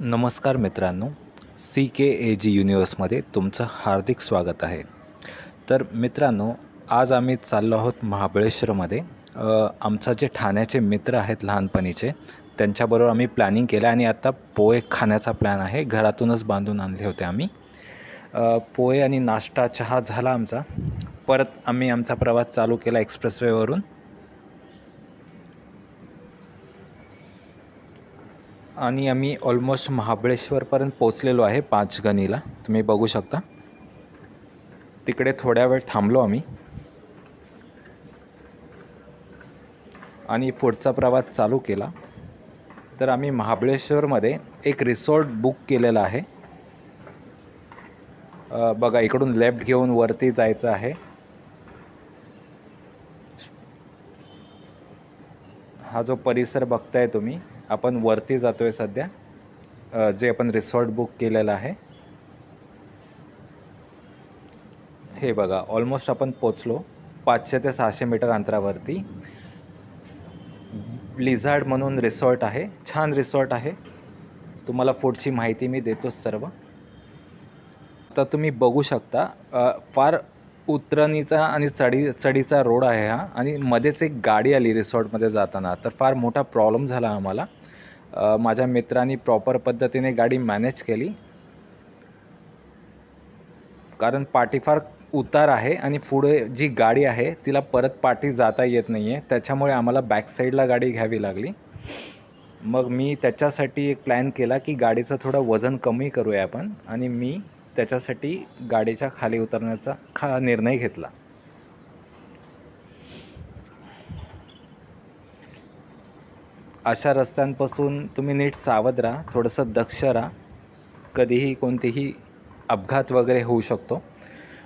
नमस्कार मित्रांनो, CKAG युनिवर्समध्ये तुमचं हार्दिक स्वागत आहे. तर मित्रांनो, आज आम्ही चाललो आहोत महाबळेश्वरमध्ये. आमचा जे ठाण्याचे मित्र आहेत लहानपणीचे, त्यांच्याबरोबर आम्ही प्लॅनिंग केलं आणि आता पोहे खाण्याचा प्लॅन आहे. घरातूनच बांधून आणले होते आम्ही. पोहे आणि नाश्ता, चहा झाला आमचा. परत आम्ही आमचा प्रवास चालू केला एक्सप्रेसवेवरून आणि आम्ही ऑलमोस्ट महाबळेश्वरपर्यंत पोचलेलो आहे. पाचगणीला तुम्ही बघू शकता. तिकडे थोड्या वेळ थांबलो आम्ही आणि पुढचा प्रवास चालू केला. तर आम्ही महाबळेश्वरमध्ये एक रिसॉर्ट बुक केलेला आहे. बघा, इकडून लेफ्ट घेऊन वरती जायचं आहे. हा जो परिसर बघताय तुम्ही, आपण वरती जातो आहे सध्या, जे आपण रिसॉर्ट बुक केलेलं आहे. हे बघा, ऑलमोस्ट आपण पोचलो. 500 ते 600 मीटर अंतरावरती ब्लिझार्ड म्हणून रिसॉर्ट आहे. छान रिसॉर्ट आहे. तुम्हाला पुढची माहिती मी देतोच सर्व. आता तुम्ही बघू शकता, फार उतरणीचा आणि चढीचा रोड आहे हा, आणि मध्येच एक गाडी आली रिसॉर्टमध्ये जाताना. तर फार मोठा प्रॉब्लेम झाला आम्हाला. माझ्या मित्रांनी प्रॉपर पद्धतीने गाडी मॅनेज केली, कारण पाठी फार उतार आहे आणि पुढे जी गाडी आहे तिला परत पाठी जाता येत नाही आहे. त्याच्यामुळे आम्हाला बॅक साईडला गाडी घ्यावी लागली. मग मी त्याच्यासाठी एक प्लॅन केला की गाडीचं थोडं वजन कमी करूया आपण, आणि मी त्याच्यासाठी गाडीच्या खाली उतरण्याचा निर्णय घेतला. अशा रस्त्यांपासून तुम्ही नीट सावध राहा, थोडंसं दक्ष राहा. कधीही कोणतेही अपघात वगैरे होऊ शकतो.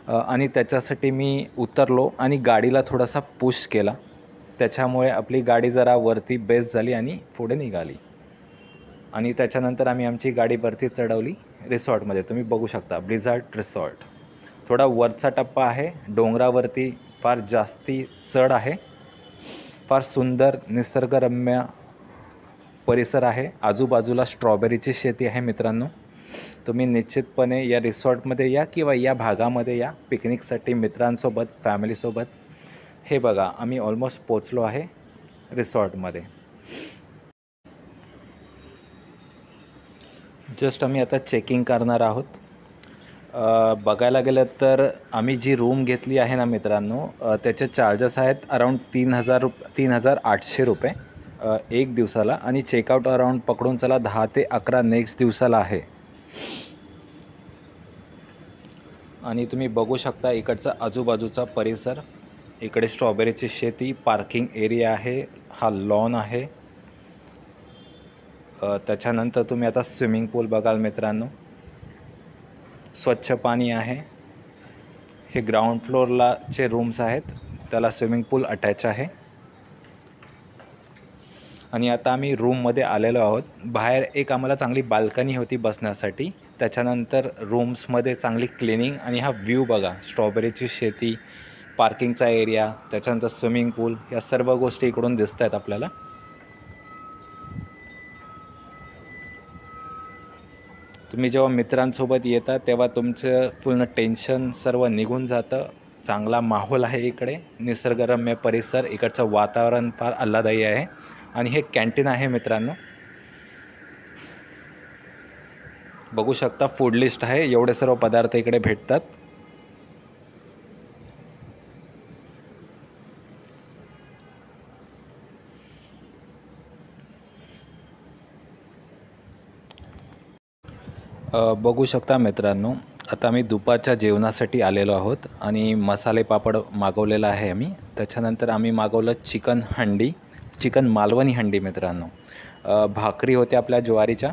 आणि त्याच्यासाठी मी उतरलो आणि गाडीला थोडासा पुश केला. त्याच्यामुळे आपली गाडी जरा वरती बेस झाली आणि पुढे निघाली. आणि त्याच्यानंतर आम्ही आमची गाडी वरती चढवली रिसॉर्टमध्ये. तुम्ही बघू शकता, ब्लिझार्ड रिसॉर्ट. थोडा वरचा टप्पा आहे, डोंगरावरती फार जास्ती चढ आहे. फार सुंदर निसर्गरम्य परिसर आहे. आजूबाजूला स्ट्रॉबेरीची शेती आहे मित्रांनो. तुम्ही निश्चितपणे या रिसॉर्टमध्ये या किंवा या भागामध्ये या पिकनिकसाठी मित्रांसोबत, फॅमिलीसोबत. हे बघा, आम्ही ऑलमोस्ट पोचलो आहे रिसॉर्टमध्ये. जस्ट आम्ही आता चेकिंग करणार आहोत. बघायला गेलं तर आम्ही जी रूम घेतली आहे ना मित्रांनो, त्याचे चार्जेस आहेत अराऊंड 3,800 रुपये एक दिवसाला, आणि चेकआउट अराऊंड पकडून चला 10 ते 11 नेक्स्ट दिवसाला आहे. आणि तुम्ही बघू शकता इकडचा आजूबाजूचा परिसर. इकडे स्ट्रॉबेरीची शेती, पार्किंग एरिया आहे, हा लॉन आहे. त्याच्यानंतर तुम्ही आता स्विमिंग पूल बघाल मित्रांनो. स्वच्छ पाणी आहे. हे ग्राउंड फ्लोअरला चे रूम्स आहेत, त्याला स्विमिंग पूल अटॅच आहे. आणि आता आम्ही रूममध्ये आलेलो आहोत. बाहेर एक आम्हाला चांगली बाल्कनी होती बसण्यासाठी. त्याच्यानंतर रूम्समध्ये चांगली क्लिनिंग, आणि हा व्ह्यू बघा, स्ट्रॉबेरीची शेती, पार्किंगचा एरिया, त्याच्यानंतर स्विमिंग पूल, या सर्व गोष्टी इकडून दिसत आहेत आपल्याला. तुम्ही जेव्हा मित्रांसोबत येता तेव्हा तुमचं पूर्ण टेन्शन सर्व निघून जातं. चांगला माहोल आहे इकडे, निसर्गरम्य परिसर, इकडचं वातावरण फार आल्हाददायी आहे. आणि हे कॅन्टीन आहे मित्रांनो. बघू शकता, फूड लिस्ट आहे, एवढे सर्व पदार्थ इकडे भेटतात. बघू शकता मित्रांनो, आता आम्ही दुपारच्या जेवणासाठी आलेलो आहोत आणि मसाले पापड मागवलेला आहे आम्ही. त्याच्यानंतर आम्ही मागवलं चिकन मालवणी हंडी मित्रांनो. भाकरी होत्या आपल्या ज्वारीच्या.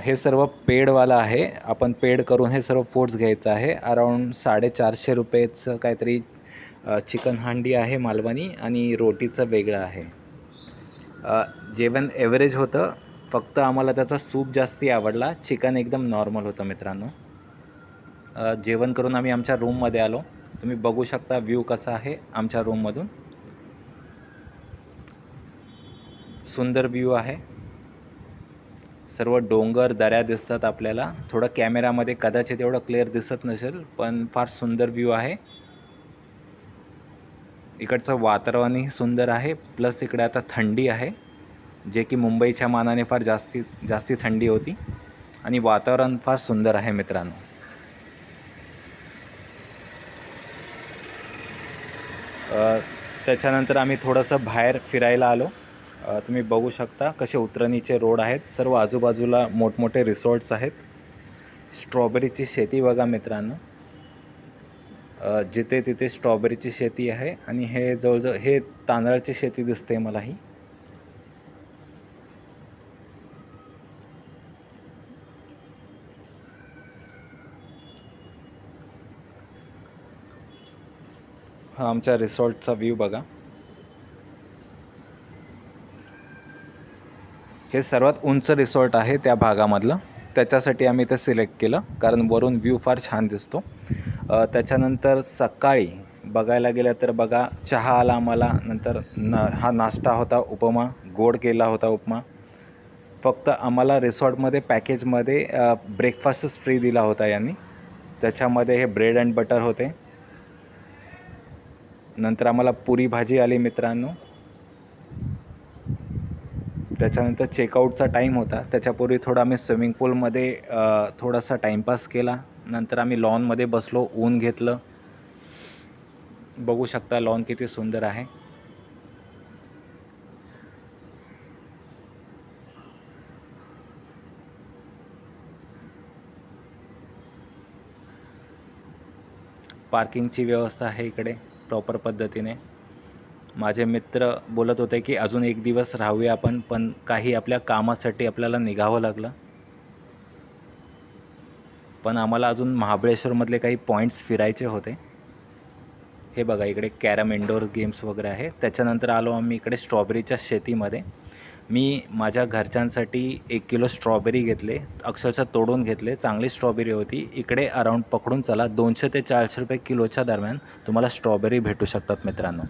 हे सर्व पेडवाला आहे. आपण पेड करून हे सर्व फूड्स घ्यायचं आहे. अराऊंड 450 रुपयेचं काहीतरी चिकन हंडी आहे मालवणी, आणि रोटीचं वेगळं आहे. जेवण ॲव्हरेज होतं, फक्त आम्हाला त्याचा सूप जास्ती आवडला. चिकन एकदम नॉर्मल होतं मित्रांनो. जेवण करून आम्ही आमच्या रूममध्ये आलो. तुम्ही बघू शकता व्ह्यू कसा आहे आमच्या रूममधून. सुंदर व्ह्यू आहे. सर्व डोंगर दऱ्या दिसतात आपल्याला. थोडं कॅमेरामध्ये कदाचित एवढं क्लिअर दिसत नसेल, पण फार सुंदर व्ह्यू आहे. इकडचं वातावरणही सुंदर आहे. प्लस इकडे आता थंडी आहे, जे की मुंबईच्या मानाने फार जास्ती थंडी होती. आणि वातावरण फार सुंदर आहे मित्रांनो. त्याच्यानंतर आम्ही थोडंसं बाहेर फिरायला आलो. तुम्ही बघू शकता कसे उतरणीचे रोड आहेत. सर्व आजूबाजूला मोठमोठे रिसॉर्ट्स आहेत. स्ट्रॉबेरीची शेती बघा मित्रांनो. जिथे तिथे स्ट्रॉबेरीची शेती आहे. आणि हे जवळजवळ हे तांदळाची शेती दिसते मलाही. हा आमच्या रिसॉर्टचा व्ह्यू बघा. हे सर्वात उंच रिसॉर्ट आहे त्या भागामधलं. त्याच्यासाठी आम्ही ते सिलेक्ट केलं, कारण वरून व्ह्यू फार छान दिसतो. त्याच्यानंतर सकाळी बघायला गेलं तर बघा, चहा आला आम्हाला. नंतर हा नाश्ता होता, उपमा, गोड केला होता उपमा. फक्त आम्हाला रिसॉर्टमध्ये पॅकेजमध्ये ब्रेकफास्टच फ्री दिला होता यांनी. त्याच्यामध्ये हे ब्रेड अँड बटर होते. नंतर आम्हाला पुरी भाजी आली मित्रांनो. त्याच्यानंतर चेकआउटचा टाईम होता. त्याच्यापूर्वी थोडा आम्ही स्विमिंग पूलमध्ये थोडासा टाईमपास केला. नंतर आम्ही लॉनमध्ये बसलो, ऊन घेतलं. बघू शकता लॉन किती सुंदर आहे. पार्किंगची व्यवस्था आहे इकडे प्रॉपर पद्धतीने. माझे मित्र बोलत होते की अजून एक दिवस राहूया आपण, पण काही आपल्या कामासाठी आपल्याला निघावं लागलं. पण आम्हाला अजून महाबळेश्वरमधले काही पॉईंट्स फिरायचे होते. हे बघा इकडे कॅरम इंडोर गेम्स वगैरे आहे. त्याच्यानंतर आलो आम्ही इकडे स्ट्रॉबेरीच्या शेतीमध्ये. मी माझ्या घरच्यांसाठी 1 किलो स्ट्रॉबेरी घेतले, अक्षरशः तोडून घेतले. चांगली स्ट्रॉबेरी होती. इकडे अराऊंड पकडून चला 200 ते 400 रुपये किलोच्या दरम्यान तुम्हाला स्ट्रॉबेरी भेटू शकतात मित्रांनो.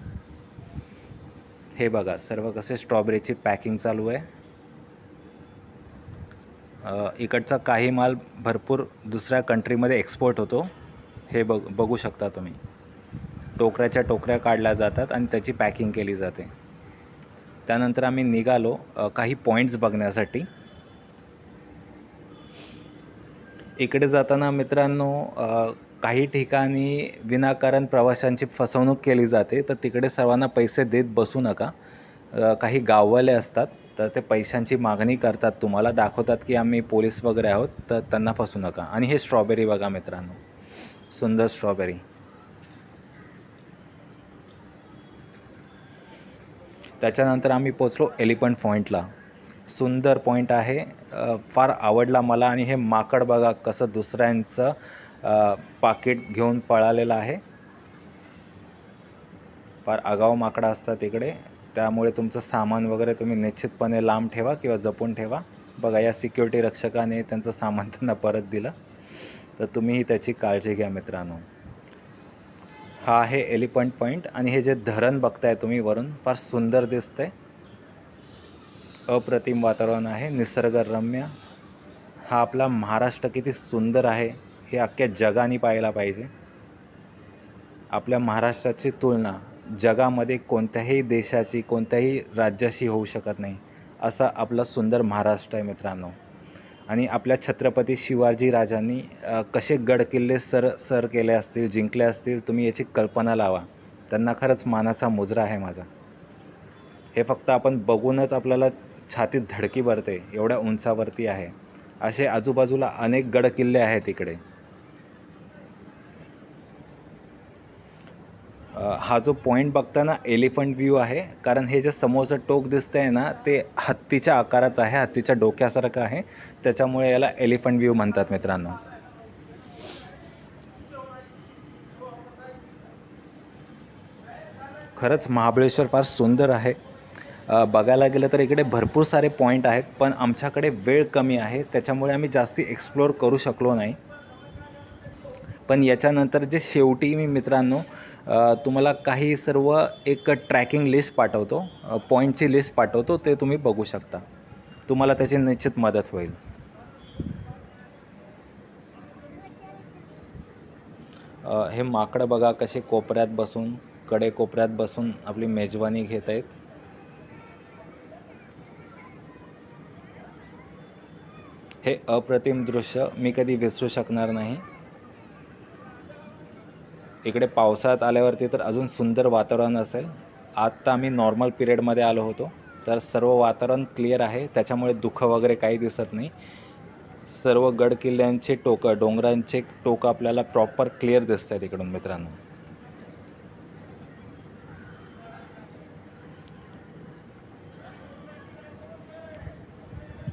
हे बघा सर्व कसे स्ट्रॉबेरीची पॅकिंग चालू आहे. इकडचा काही माल भरपूर दुसऱ्या कंट्रीमध्ये एक्सपोर्ट होतो. हे बघू शकता तुम्ही. टोकऱ्याच्या टोकऱ्या काढल्या जातात आणि त्याची पॅकिंग केली जाते. त्यानंतर आम्ही निघालो काही पॉईंट्स बघण्यासाठी. इकडे जाताना मित्रांनो काही ठिकाणी विनाकारण प्रवाशांची फसवणूक केली जाते, तर तिकडे सर्वांना पैसे देत बसू नका. काही गाववाले असतात, तर ते पैशांची मागणी करतात, तुम्हाला दाखवतात की आम्ही पोलीस वगैरे आहोत, तर त्यांना फसू नका. आणि हे स्ट्रॉबेरी बघा मित्रांनो, सुंदर स्ट्रॉबेरी. त्याच्यानंतर आम्ही पोचलो एलिफंट पॉईंटला. सुंदर पॉईंट आहे, फार आवडला मला. आणि हे माकड बघा कसं दुसऱ्यांचं पाकिट घेऊन पळालेलं आहे. फार आगाऊ माकडं असतात इकडे, त्यामुळे तुमचं सामान वगैरे तुम्ही निश्चितपणे लांब ठेवा किंवा जपून ठेवा. बघा या सिक्युरिटी रक्षकाने त्यांचं सामान त्यांना परत दिलं, तर तुम्हीही त्याची काळजी घ्या मित्रांनो. हा आहे एलिफंट पॉईंट. आणि हे जे धरण बघताय तुम्ही वरून, फार सुंदर दिसतंय. अप्रतिम वातावरण आहे, निसर्गरम्य. हा आपला महाराष्ट्र किती सुंदर आहे हे अख्ख्या जगाने पाहायला पाहिजे. आपल्या महाराष्ट्राची तुलना जगामध्ये कोणत्याही देशाची, कोणत्याही राज्याशी होऊ शकत नाही, असा आपला सुंदर महाराष्ट्र आहे मित्रांनो. आणि आपल्या छत्रपती शिवाजी राजांनी कसे गडकिल्ले सर केले असतील, जिंकले असतील, तुम्ही याची कल्पना लावा. त्यांना खरंच मानाचा मुजरा आहे माझा. हे फक्त आपण बघूनच आपल्याला छातीत धडकी भरते, एवढ्या उंचावरती आहे. असे आजूबाजूला अनेक गडकिल्ले आहेत इकडे. हा जो पॉईंट बघताना एलिफंट व्ह्यू आहे, कारण हे जे समोरचं टोक दिसतंय ना, ते हत्तीच्या आकाराचं आहे, हत्तीच्या डोक्यासारखं आहे. त्याच्यामुळे याला एलिफंट व्ह्यू म्हणतात मित्रांनो. खरंच महाबळेश्वर फार सुंदर आहे. बघायला गेलं तर इकडे भरपूर सारे पॉईंट आहेत, पण आमच्याकडे वेळ कमी आहे, त्याच्यामुळे आम्ही जास्ती एक्सप्लोअर करू शकलो नाही. पण याच्यानंतर जे शेवटी मी मित्रांनो तुम्हाला काही सर्व एक ट्रॅकिंग लिस्ट पाठवतो, पॉईंटची लिस्ट पाठवतो, ते तुम्ही बघू शकता. तुम्हाला त्याची निश्चित मदत होईल. हे माकडं बघा कसे कोपऱ्यात बसून, कोपऱ्यात बसून आपली मेजवानी घेत आहेत. हे अप्रतिम दृश्य मी कधी विसरू शकणार नाही. इकडे पावसाळ्यात आल्यावरती तर अजून सुंदर वातावरण असेल. आत्ता आम्ही नॉर्मल पिरियडमध्ये आलो होतो, तर सर्व वातावरण क्लिअर आहे, त्याच्यामुळे दुःख वगैरे काही दिसत नाही. सर्व गड किल्ल्यांचे टोकं, डोंगरांचे टोकं आपल्याला प्रॉपर क्लिअर दिसत आहेत इकडून मित्रांनो.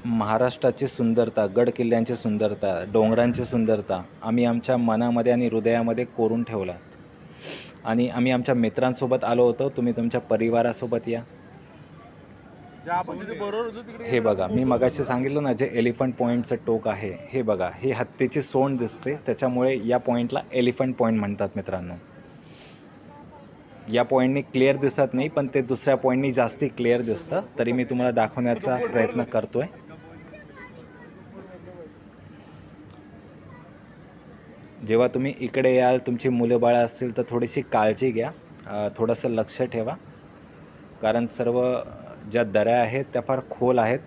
महाराष्ट्राची सुंदरता, गड किल्ल्यांची सुंदरता, डोंगरांची सुंदरता आम्ही आमच्या मनामध्ये आणि हृदयामध्ये कोरून ठेवलात. आणि आम्ही आमच्या मित्रांसोबत आलो होतो, तुम्ही तुमच्या परिवारासोबत या. हे बघा, मी मगाशी सांगितलं ना, जे एलिफंट पॉईंटचं टोक आहे, हे बघा, ही हत्तीची सोंड दिसते, त्याच्यामुळे या पॉईंटला एलिफंट पॉईंट म्हणतात मित्रांनो. या पॉईंटनी क्लिअर दिसत नाही, पण ते दुसऱ्या पॉईंटनी जास्ती क्लिअर दिसतं, तरी मी तुम्हाला दाखवण्याचा प्रयत्न करतोय. जेव्हा तुम्ही इकडे याल, तुमची मुलं बाळं असतील तर थोडीशी काळजी घ्या, थोडंसं लक्ष ठेवा, कारण सर्व ज्या दऱ्या आहेत त्या फार खोल आहेत.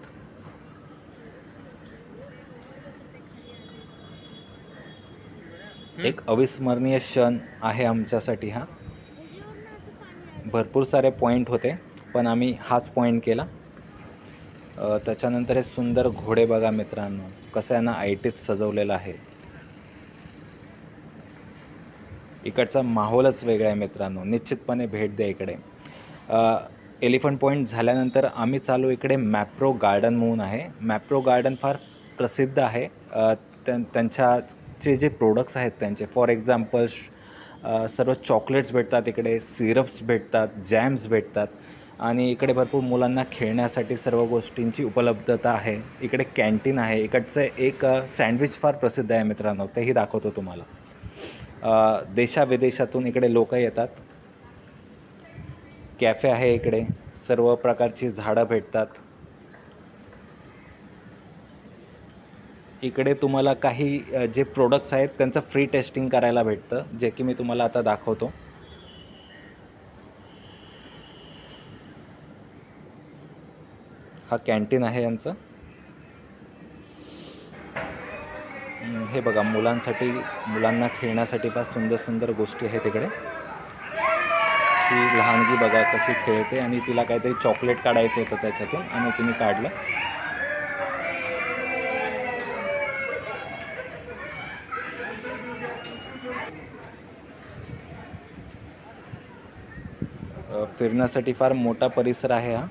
एक अविस्मरणीय क्षण आहे आमच्यासाठी हा. भरपूर सारे पॉईंट होते, पण आम्ही हाच पॉईंट केला. त्याच्यानंतर हे सुंदर घोडे बघा मित्रांनो, कसं यांना ऐटीत सजवलेलं आहे. इकडचा माहोलच वेगळा आहे मित्रांनो, निश्चितपणे भेट द्या इकडे. एलिफंट पॉईंट झाल्यानंतर आम्ही चालू इकडे मॅप्रो गार्डन म्हणून आहे. मॅप्रो गार्डन फार प्रसिद्ध आहे. त्यांचे जे प्रोडक्ट्स आहेत त्यांचे, फॉर एक्झाम्पल सर्व चॉकलेट्स भेटतात इकडे, सिरप्स भेटतात, जॅम्स भेटतात, आणि इकडे भरपूर मुलांना खेळण्यासाठी सर्व गोष्टींची उपलब्धता आहे. इकडे कॅन्टीन आहे. इकडचं एक सँडविच फार प्रसिद्ध आहे मित्रांनो, तेही दाखवतो तुम्हाला. देशाविदेशातून इकडे लोक येतात. कॅफे आहे इकडे, सर्व प्रकारची झाडं भेटतात. इकडे तुम्हाला काही जे प्रोडक्ट्स आहेत त्यांचं फ्री टेस्टिंग करायला भेटतं, जे की मी तुम्हाला आता दाखवतो. हा कॅन्टीन आहे यांचं. हे बघा, मुलांना खेळण्यासाठी फार सुंदर सुंदर गोष्टी आहेत इकडे. ही लहानगी बघा कशी खेळते, आणि तिला काहीतरी चॉकलेट काढायचं होतं त्याच्यातून, आणि तिने काढलं. फिरण्यासाठी फार मोठा परिसर आहे हा.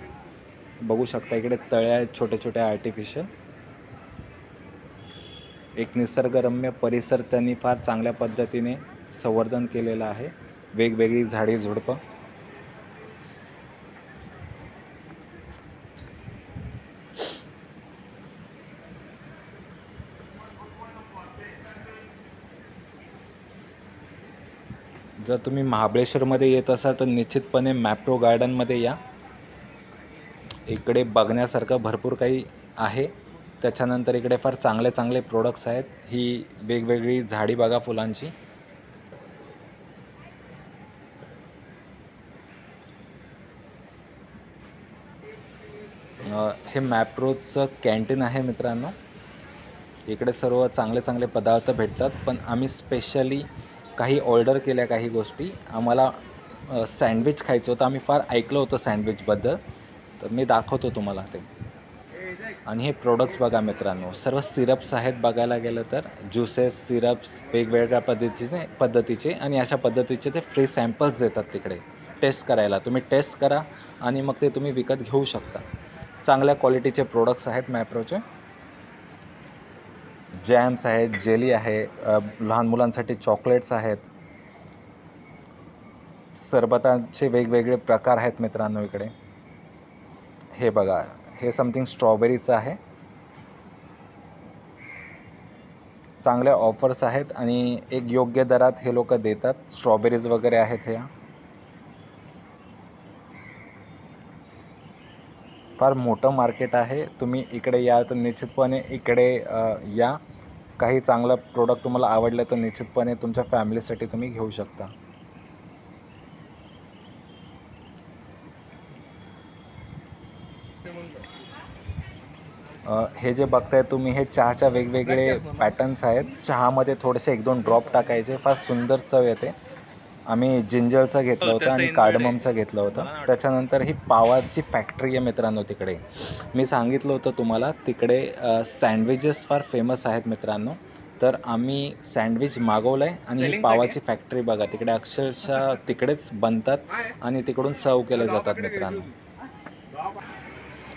बघू शकता इकडे तळे आहेत छोटे छोटे आर्टिफिशियल. एक निसर्गरम्य परिसर त्यांनी फार चांगल्या पद्धतीने संवर्धन केलेलं आहे. वेगवेगळी झाडे झुडपं. जर तुम्ही महाबळेश्वरमध्ये येत असाल तर निश्चितपणे मॅप्रो गार्डनमध्ये या. इकडे बघण्यासारखं भरपूर काही आहे. त्याच्यानंतर इकडे फार चांगले चांगले प्रोडक्ट्स आहेत. ही वेगवेगळी झाडी बघा फुलांची. हे मॅप्रोचं कॅन्टीन आहे मित्रांनो. इकडे सर्व चांगले चांगले पदार्थ भेटतात, पण आम्ही स्पेशली काही ऑर्डर केल्या काही गोष्टी. आम्हाला सँडविच खायचं होतं. आम्ही फार ऐकलं होतं सँडविचबद्दल, तर मी दाखवतो तुम्हाला ते. आणि हे प्रोडक्ट्स बघा मित्रांनो, सर्व सिरप्स आहेत. बघायला गेलं तर ज्युसेस, सिरप्स वेगवेगळ्या पद्धतीचे आणि अशा पद्धतीचे ते फ्री सॅम्पल्स देतात तिकडे टेस्ट करायला. तुम्ही टेस्ट करा आणि मग ते तुम्ही विकत घेऊ शकता. चांगल्या क्वालिटीचे प्रोडक्ट्स आहेत मॅप्रोचे. जॅम्स आहेत, जेली आहे, लहान मुलांसाठी चॉकलेट्स आहेत, सरबतांचे वेगवेगळे प्रकार आहेत मित्रांनो इकडे. हे बघा, हे समथिंग स्ट्रॉबेरीचं आहे. चांगल्या ऑफर्स आहेत आणि एक योग्य दरात हे लोक देतात. स्ट्रॉबेरीज वगैरे आहेत ह्या. फार मोठं मार्केट आहे. तुम्ही इकडे या तर निश्चितपणे इकडे या. काही चांगलं प्रोडक्ट तुम्हाला आवडलं तर निश्चितपणे तुमच्या फॅमिलीसाठी तुम्ही घेऊ शकता. हे जे बघताय तुम्ही हे चहाच्या वेगवेगळे पॅटर्न्स आहेत. चहामध्ये थोडेसे 1-2 ड्रॉप टाकायचे, फार सुंदर चव येते. आम्ही जिंजरचं घेतलं होतं आणि कार्डममचं घेतलं होतं. त्याच्यानंतर ही पावाची फॅक्टरी आहे मित्रांनो तिकडे. मी सांगितलं होतं तुम्हाला तिकडे सँडविचेस फार फेमस आहेत मित्रांनो. तर आम्ही सँडविच मागवलं आहे आणि ही पावाची फॅक्टरी बघा तिकडे अक्षरशः तिकडेच बनतात आणि तिकडून सर्व केले जातात मित्रांनो.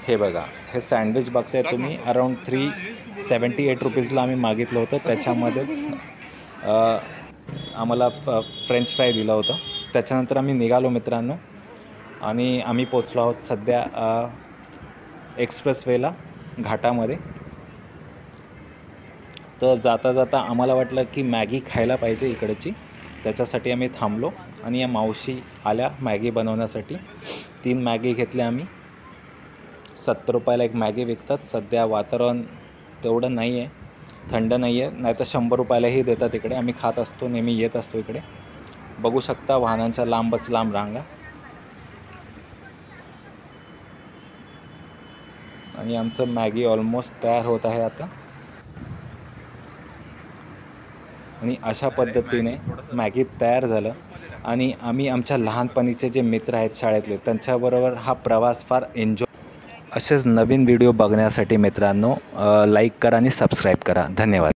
हे बघा हे सँडविच बघताय तुम्ही अराऊंड 378 रुपीजला आम्ही मागितलं होतं. त्याच्यामध्येच आम्हाला फ्रेंच फ्राय दिलं होतं. त्याच्यानंतर आम्ही निघालो मित्रांनो आणि आम्ही पोचलो आहोत सध्या एक्सप्रेसवेला घाटामध्ये. तर जाता जाता आम्हाला वाटलं की मॅगी खायला पाहिजे इकडची. त्याच्यासाठी आम्ही थांबलो आणि या मावशी आल्या मॅगी बनवण्यासाठी. 3 मॅगी घेतल्या आम्ही. 70 रुपयाला एक मॅगी विकतात. सध्या वातावरण तेवढं नाही आहे, थंड नाही आहे, नाही तर 100 रुपयालाही देतात इकडे. आम्ही खात असतो, नेहमी येत असतो इकडे. बघू शकता वाहनांच्या लांबच लांब रांगा. आणि आमचं मॅगी ऑलमोस्ट तयार होत आहे आता. आणि अशा पद्धतीने मॅगी तयार झालं आणि आम्ही आमच्या लहानपणीचे जे मित्र आहेत शाळेतले त्यांच्याबरोबर हा प्रवास फार एन्जॉय. असेच नवीन व्हिडिओ बघण्यासाठी मित्रांनो लाईक करा आणि सबस्क्राईब करा. धन्यवाद.